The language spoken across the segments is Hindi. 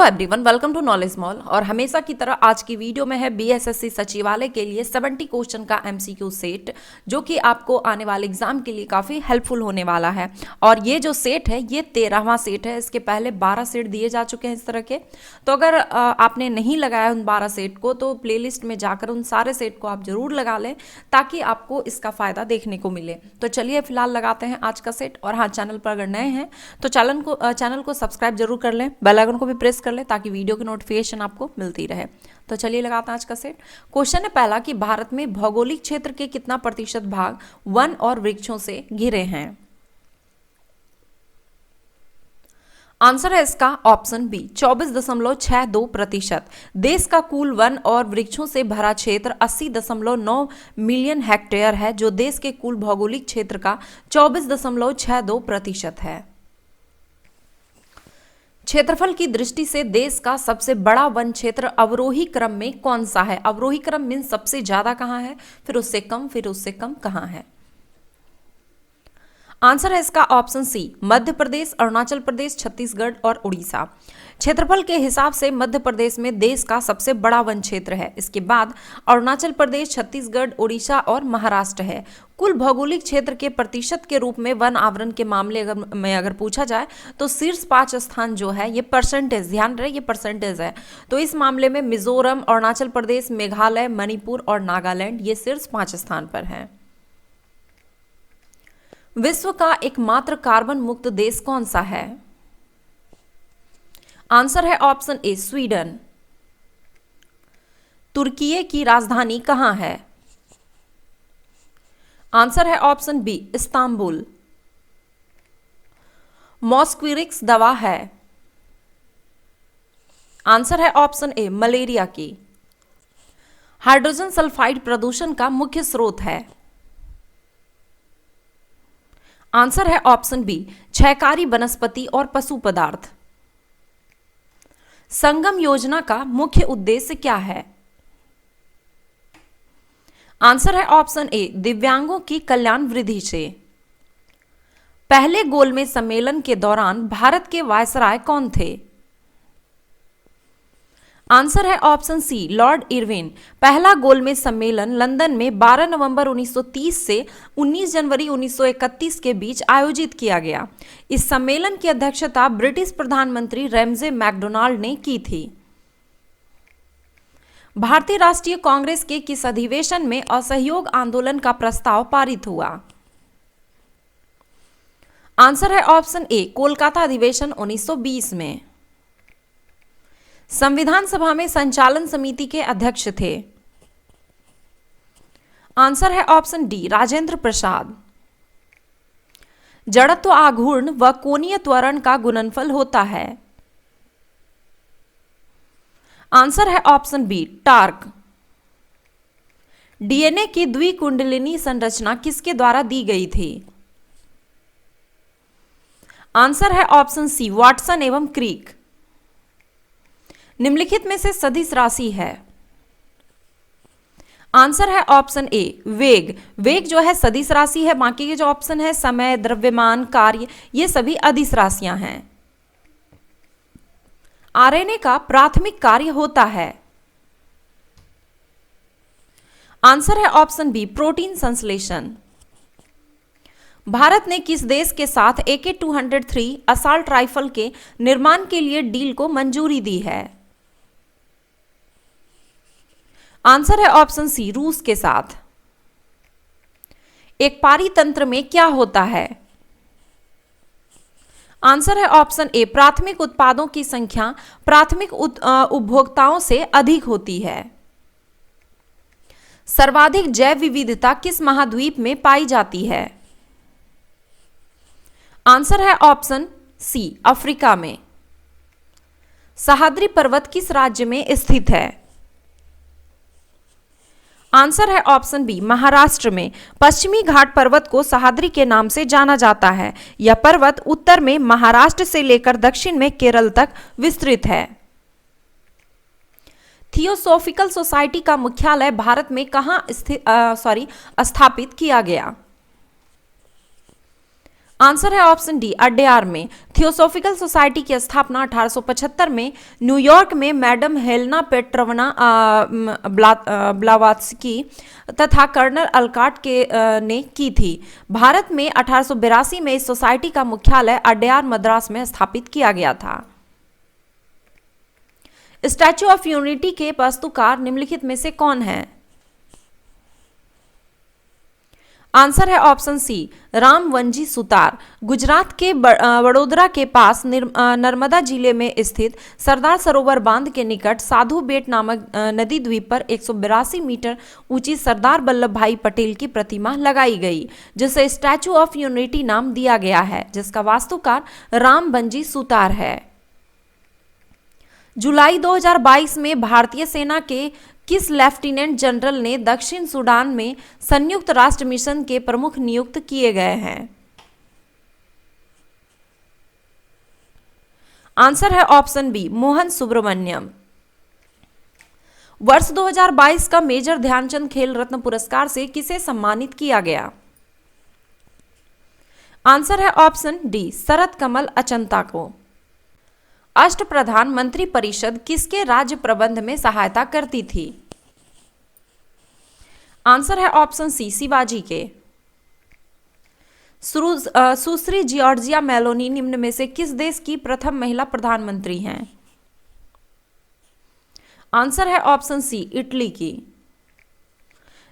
Everyone, welcome to knowledge mall. और हमेशा की तरह आज की वीडियो में है बीएसएससी सचिवालय के लिए 70 क्वेश्चन का एमसीक्यू सेट, जो कि आपको आने वाले एग्जाम के लिए काफ़ी हेल्पफुल होने वाला है। और ये जो सेट है ये 13वां सेट है। इसके पहले 12 सेट दिए जा चुके हैं इस तरह के। तो अगर आपने नहीं लगाया उन 12 सेट को तो प्लेलिस्ट में जाकर उन सारे सेट को आप जरूर लगा लें, ताकि आपको इसका फ़ायदा देखने को मिले। तो चलिए फिलहाल लगाते हैं आज का सेट। और हाँ, चैनल पर अगर नए हैं तो चैनल को सब्सक्राइब जरूर कर लें, बेल आइकन को भी प्रेस कर ले ताकि वीडियो की नोटिफिकेशन आपको मिलती रहे। तो चलिए लगाते हैं आज का सेट। क्वेश्चन है पहला कि भारत में भौगोलिक क्षेत्र के कितना प्रतिशत भाग वन और वृक्षों से घिरे हैं। आंसर है इसका ऑप्शन बी 24.62%। देश का कुल वन और वृक्षों से भरा क्षेत्र 80.9 मिलियन हेक्टेयर है, जो देश के कुल भौगोलिक क्षेत्र का 24.62% है। क्षेत्रफल की दृष्टि से देश का सबसे बड़ा वन क्षेत्र अवरोही क्रम में कौन सा है। अवरोही क्रम मीन सबसे ज्यादा कहां है, फिर उससे कम कहां है। आंसर है इसका ऑप्शन सी मध्य प्रदेश, अरुणाचल प्रदेश, छत्तीसगढ़ और उड़ीसा। क्षेत्रफल के हिसाब से मध्य प्रदेश में देश का सबसे बड़ा वन क्षेत्र है। इसके बाद अरुणाचल प्रदेश, छत्तीसगढ़, उड़ीसा और महाराष्ट्र है। कुल भौगोलिक क्षेत्र के प्रतिशत के रूप में वन आवरण के मामले अगर पूछा जाए तो शीर्ष 5 स्थान जो है ये परसेंटेज, ध्यान रहे ये परसेंटेज है। तो इस मामले में मिजोरम, अरुणाचल प्रदेश, मेघालय, मणिपुर और नागालैंड ये शीर्ष 5 स्थान पर हैं। विश्व का एकमात्र कार्बन मुक्त देश कौन सा है। आंसर है ऑप्शन ए स्वीडन। तुर्की की राजधानी कहां है। आंसर है ऑप्शन बी इस्तांबुल। मॉस्क्विरिक्स दवा है। आंसर है ऑप्शन ए मलेरिया की। हाइड्रोजन सल्फाइड प्रदूषण का मुख्य स्रोत है। आंसर है ऑप्शन बी क्षयकारी वनस्पति और पशु पदार्थ। संगम योजना का मुख्य उद्देश्य क्या है। आंसर है ऑप्शन ए दिव्यांगों की कल्याण वृद्धि से। पहले गोलमेज सम्मेलन के दौरान भारत के वायसराय कौन थे। आंसर है ऑप्शन सी लॉर्ड इरविन। पहला गोलमेज सम्मेलन लंदन में 12 नवंबर 1930 से 19 जनवरी 1931 के बीच आयोजित किया गया। इस सम्मेलन की अध्यक्षता ब्रिटिश प्रधानमंत्री रैमजे मैकडोनाल्ड ने की थी। भारतीय राष्ट्रीय कांग्रेस के किस अधिवेशन में असहयोग आंदोलन का प्रस्ताव पारित हुआ। आंसर है ऑप्शन ए कोलकाता अधिवेशन 1920 में। संविधान सभा में संचालन समिति के अध्यक्ष थे। आंसर है ऑप्शन डी राजेंद्र प्रसाद। जड़त्व आघूर्ण व कोणीय त्वरण का गुणनफल होता है। आंसर है ऑप्शन बी टार्क। डीएनए की द्विकुंडलिनी संरचना किसके द्वारा दी गई थी। आंसर है ऑप्शन सी वाटसन एवं क्रिक। निम्नलिखित में से सदिश राशि है। आंसर है ऑप्शन ए वेग। वेग जो है सदिश राशि है, बाकी के जो ऑप्शन है समय, द्रव्यमान, कार्य, ये सभी अदिश राशियां हैं। आरएनए का प्राथमिक कार्य होता है। आंसर है ऑप्शन बी प्रोटीन संश्लेषण। भारत ने किस देश के साथ AK-203 असॉल्ट राइफल के निर्माण के लिए डील को मंजूरी दी है। आंसर है ऑप्शन सी रूस के साथ। एक पारीतंत्र में क्या होता है। आंसर है ऑप्शन ए प्राथमिक उत्पादों की संख्या प्राथमिक उपभोक्ताओं से अधिक होती है। सर्वाधिक जैव विविधता किस महाद्वीप में पाई जाती है। आंसर है ऑप्शन सी अफ्रीका में। सह्याद्री पर्वत किस राज्य में स्थित है। आंसर है ऑप्शन बी महाराष्ट्र में। पश्चिमी घाट पर्वत को सह्याद्री के नाम से जाना जाता है। यह पर्वत उत्तर में महाराष्ट्र से लेकर दक्षिण में केरल तक विस्तृत है। थियोसॉफिकल सोसाइटी का मुख्यालय भारत में कहां स्थापित किया गया। आंसर है ऑप्शन डी अड्यार में। थियोसोफिकल सोसाइटी की स्थापना 1875 में न्यूयॉर्क में मैडम हेलेना पेट्रोवना ब्लावात्स्की तथा कर्नल अलकाट ने की थी। भारत में 1882 में इस सोसाइटी का मुख्यालय अड्यार मद्रास में स्थापित किया गया था। स्टैच्यू ऑफ यूनिटी के वास्तुकार निम्नलिखित में से कौन है? आंसर है ऑप्शन सी रामवनजी सुतार। गुजरात के वडोदरा के पास नर्मदा जिले में स्थित सरदार सरोवर बांध के निकट साधु बेट नामक नदी द्वीप पर 182 मीटर ऊंची सरदार वल्लभ भाई पटेल की प्रतिमा लगाई गई, जिसे स्टैच्यू ऑफ यूनिटी नाम दिया गया है, जिसका वास्तुकार रामवनजी सुतार है। जुलाई 2022 में भारतीय सेना के किस लेफ्टिनेंट जनरल ने दक्षिण सूडान में संयुक्त राष्ट्र मिशन के प्रमुख नियुक्त किए गए हैं? आंसर है ऑप्शन बी मोहन सुब्रमण्यम। वर्ष 2022 का मेजर ध्यानचंद खेल रत्न पुरस्कार से किसे सम्मानित किया गया? आंसर है ऑप्शन डी शरद कमल अचंता को। अष्टप्रधान मंत्री परिषद किसके राज्य प्रबंध में सहायता करती थी? आंसर है ऑप्शन सी शिवाजी के। सुश्री जॉर्जिया मेलोनी निम्न में से किस देश की प्रथम महिला प्रधानमंत्री हैं? आंसर है ऑप्शन सी इटली की।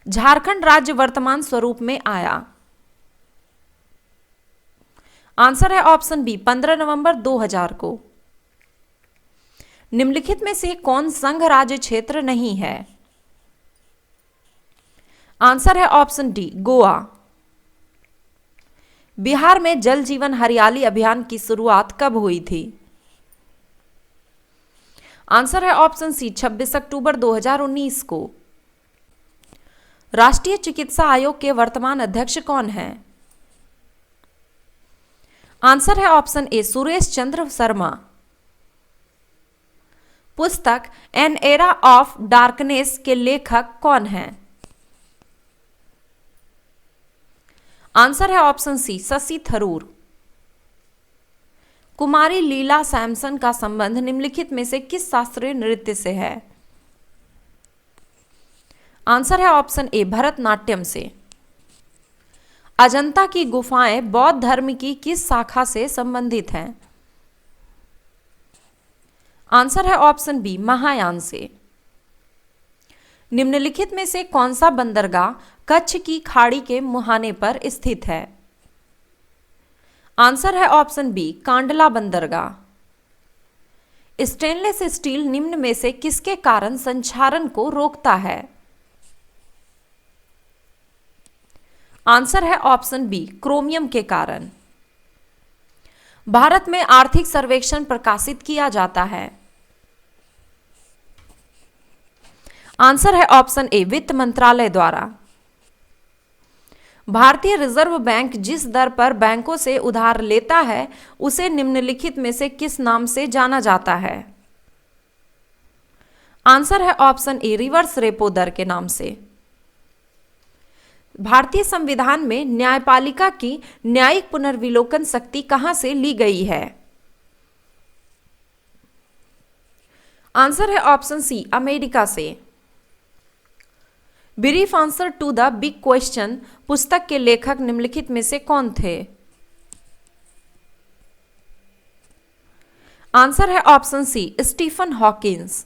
झारखंड राज्य वर्तमान स्वरूप में आया? आंसर है ऑप्शन बी 15 नवंबर 2000 को। निम्नलिखित में से कौन संघ राज्य क्षेत्र नहीं है? आंसर है ऑप्शन डी गोवा। बिहार में जल जीवन हरियाली अभियान की शुरुआत कब हुई थी? आंसर है ऑप्शन सी 26 अक्टूबर 2019 को। राष्ट्रीय चिकित्सा आयोग के वर्तमान अध्यक्ष कौन हैं? आंसर है ऑप्शन ए सुरेश चंद्र शर्मा। पुस्तक एन एरा ऑफ डार्कनेस के लेखक कौन हैं? आंसर है ऑप्शन सी शशि थरूर। कुमारी लीला सैमसन का संबंध निम्नलिखित में से किस शास्त्रीय नृत्य से है? आंसर है ऑप्शन ए भरतनाट्यम से। अजंता की गुफाएं बौद्ध धर्म की किस शाखा से संबंधित हैं? आंसर है ऑप्शन बी महायान से। निम्नलिखित में से कौन सा बंदरगाह कच्छ की खाड़ी के मुहाने पर स्थित है? आंसर है ऑप्शन बी कांडला बंदरगाह। स्टेनलेस स्टील निम्न में से किसके कारण संक्षारण को रोकता है? आंसर है ऑप्शन बी क्रोमियम के कारण। भारत में आर्थिक सर्वेक्षण प्रकाशित किया जाता है? आंसर है ऑप्शन ए वित्त मंत्रालय द्वारा। भारतीय रिजर्व बैंक जिस दर पर बैंकों से उधार लेता है उसे निम्नलिखित में से किस नाम से जाना जाता है? आंसर है ऑप्शन ए रिवर्स रेपो दर के नाम से। भारतीय संविधान में न्यायपालिका की न्यायिक पुनर्विलोकन शक्ति कहां से ली गई है? आंसर है ऑप्शन सी अमेरिका से। Brief answer to the big question पुस्तक के लेखक निम्नलिखित में से कौन थे? आंसर है ऑप्शन सी स्टीफन हॉकिंस।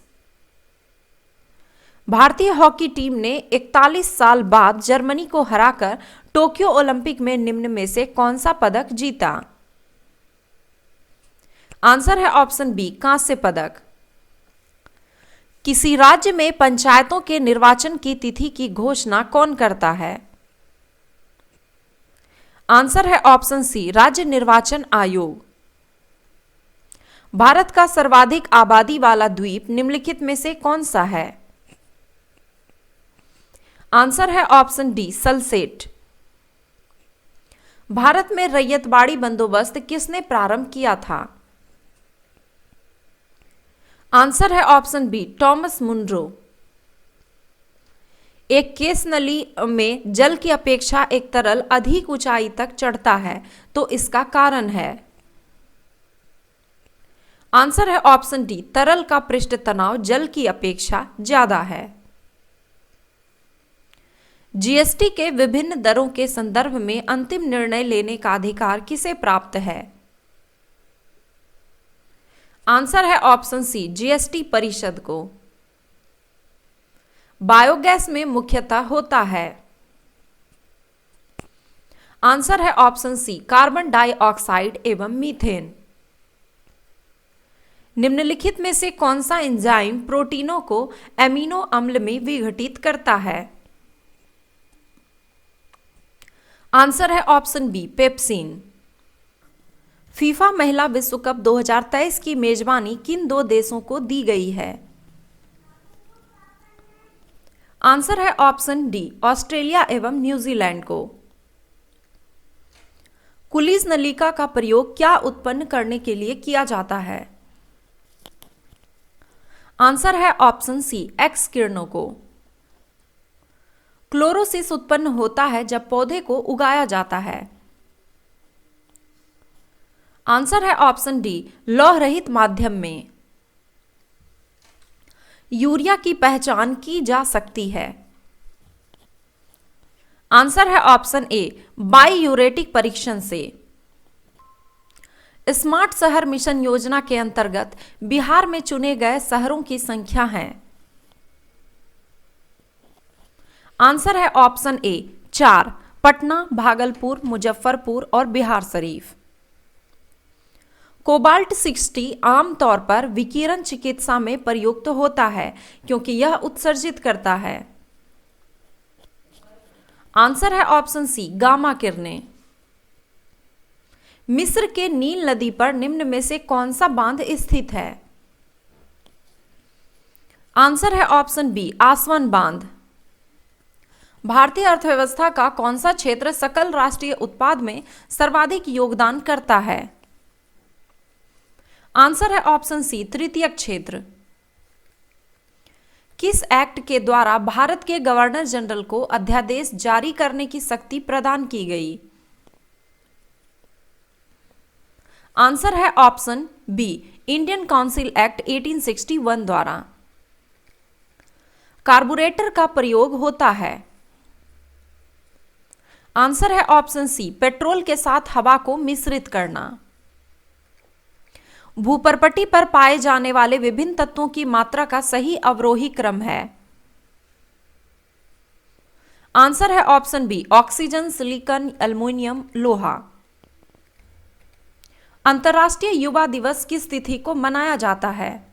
भारतीय हॉकी टीम ने 41 साल बाद जर्मनी को हराकर टोक्यो ओलंपिक में निम्न में से कौन सा पदक जीता? आंसर है ऑप्शन बी कांस्य पदक। किसी राज्य में पंचायतों के निर्वाचन की तिथि की घोषणा कौन करता है? आंसर है ऑप्शन सी राज्य निर्वाचन आयोग। भारत का सर्वाधिक आबादी वाला द्वीप निम्नलिखित में से कौन सा है? आंसर है ऑप्शन डी सल्सेट। भारत में रैयतवाड़ी बंदोबस्त किसने प्रारंभ किया था? आंसर है ऑप्शन बी टॉमस मुनरो। एक केस नली में जल की अपेक्षा एक तरल अधिक ऊंचाई तक चढ़ता है, तो इसका कारण है। आंसर है ऑप्शन डी, तरल का पृष्ठ तनाव जल की अपेक्षा ज्यादा है। जीएसटी के विभिन्न दरों के संदर्भ में अंतिम निर्णय लेने का अधिकार किसे प्राप्त है? आंसर है ऑप्शन सी, जीएसटी परिषद को। बायोगैस में मुख्यतः होता है। आंसर है ऑप्शन सी, कार्बन डाइऑक्साइड एवं मीथेन। निम्नलिखित में से कौन सा एंजाइम प्रोटीनों को एमिनो अम्ल में विघटित करता है? आंसर है ऑप्शन बी, पेप्सिन। फीफा महिला विश्व कप 2023 की मेजबानी किन दो देशों को दी गई है? आंसर है ऑप्शन डी, ऑस्ट्रेलिया एवं न्यूजीलैंड को। कुलीज नलिका का प्रयोग क्या उत्पन्न करने के लिए किया जाता है? आंसर है ऑप्शन सी, एक्स किरणों को। क्लोरोसिस उत्पन्न होता है जब पौधे को उगाया जाता है। आंसर है ऑप्शन डी, लौह रहित माध्यम में। यूरिया की पहचान की जा सकती है। आंसर है ऑप्शन ए, बाईयूरेटिक परीक्षण से। स्मार्ट शहर मिशन योजना के अंतर्गत बिहार में चुने गए शहरों की संख्या है। आंसर है ऑप्शन ए, 4, पटना, भागलपुर, मुजफ्फरपुर और बिहार शरीफ। कोबाल्ट 60 आमतौर पर विकिरण चिकित्सा में प्रयुक्त होता है क्योंकि यह उत्सर्जित करता है। आंसर है ऑप्शन सी, गामा किरणें। मिस्र के नील नदी पर निम्न में से कौन सा बांध स्थित है? आंसर है ऑप्शन बी, आसवन बांध। भारतीय अर्थव्यवस्था का कौन सा क्षेत्र सकल राष्ट्रीय उत्पाद में सर्वाधिक योगदान करता है? आंसर है ऑप्शन सी, तृतीयक क्षेत्र। किस एक्ट के द्वारा भारत के गवर्नर जनरल को अध्यादेश जारी करने की शक्ति प्रदान की गई? आंसर है option B, Indian council act 1861 द्वारा। कार्बोरेटर का प्रयोग होता है। आंसर है ऑप्शन सी, पेट्रोल के साथ हवा को मिश्रित करना। भूपर्पटी पर पाए जाने वाले विभिन्न तत्वों की मात्रा का सही अवरोही क्रम है। आंसर है option B, oxygen, silicon, aluminium, लोहा। अंतर्राष्ट्रीय युवा दिवस किस तिथि को मनाया जाता है?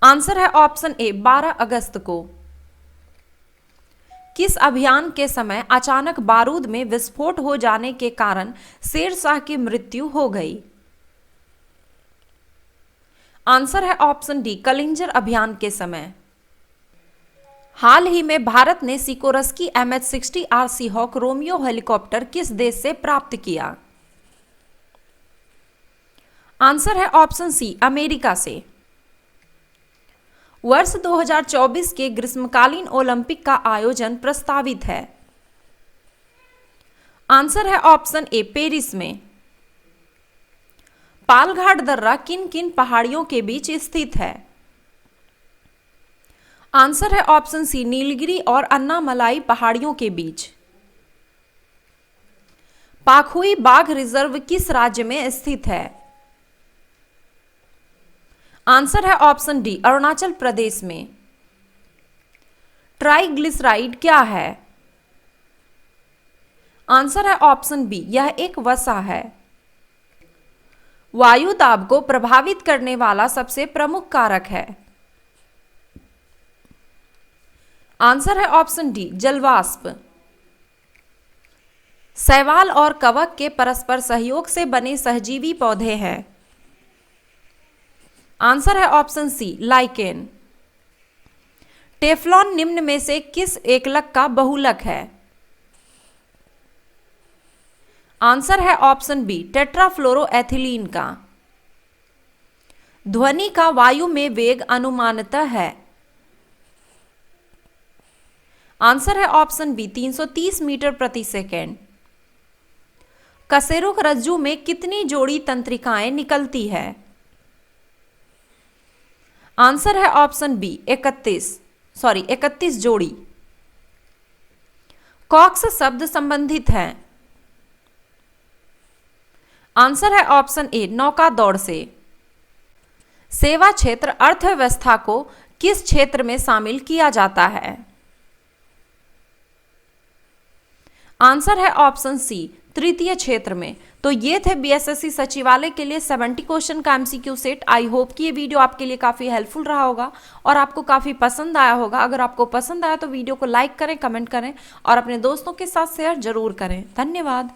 आंसर है ऑप्शन ए, 12 अगस्त को। किस अभियान के समय अचानक बारूद में विस्फोट हो जाने के कारण शेरशाह की मृत्यु हो गई? आंसर है ऑप्शन डी, कलिंजर अभियान के समय। हाल ही में भारत ने Sikorski MH-60R Seahawk Romeo helicopter किस देश से प्राप्त किया? आंसर है ऑप्शन सी, अमेरिका से। वर्ष 2024 के ग्रीष्मकालीन ओलंपिक का आयोजन प्रस्तावित है। आंसर है ऑप्शन ए, पेरिस में। पालघाट दर्रा किन किन पहाड़ियों के बीच स्थित है? आंसर है ऑप्शन सी, नीलगिरी और अन्नामलाई पहाड़ियों के बीच। पाखुई बाघ रिजर्व किस राज्य में स्थित है? आंसर है ऑप्शन डी, अरुणाचल प्रदेश में। ट्राइग्लिसराइड क्या है? आंसर है ऑप्शन बी, यह एक वसा है। वायु दाब को प्रभावित करने वाला सबसे प्रमुख कारक है। आंसर है ऑप्शन डी, जलवाष्प। शैवाल और कवक के परस्पर सहयोग से बने सहजीवी पौधे हैं। आंसर है ऑप्शन सी, लाइकेन। टेफ्लॉन निम्न में से किस एकलक का बहुलक है? आंसर है ऑप्शन बी, टेट्राफ्लोरोएथिलीन का। ध्वनि का वायु में वेग अनुमानतः है आंसर है ऑप्शन बी 330 मीटर प्रति सेकेंड। कशेरुक रज्जु में कितनी जोड़ी तंत्रिकाएं निकलती है? आंसर है ऑप्शन बी 31 जोड़ी। कॉक्स शब्द संबंधित है? आंसर है ऑप्शन ए नौका दौड़ से। सेवा क्षेत्र अर्थव्यवस्था को किस क्षेत्र में शामिल किया जाता है? आंसर है ऑप्शन सी तृतीय क्षेत्र में। तो ये थे बीएसएससी सचिवालय के लिए 70 क्वेश्चन का एमसीक्यू सेट। आई होप कि ये वीडियो आपके लिए काफ़ी हेल्पफुल रहा होगा और आपको काफ़ी पसंद आया होगा। अगर आपको पसंद आया तो वीडियो को लाइक करें, कमेंट करें और अपने दोस्तों के साथ शेयर जरूर करें। धन्यवाद।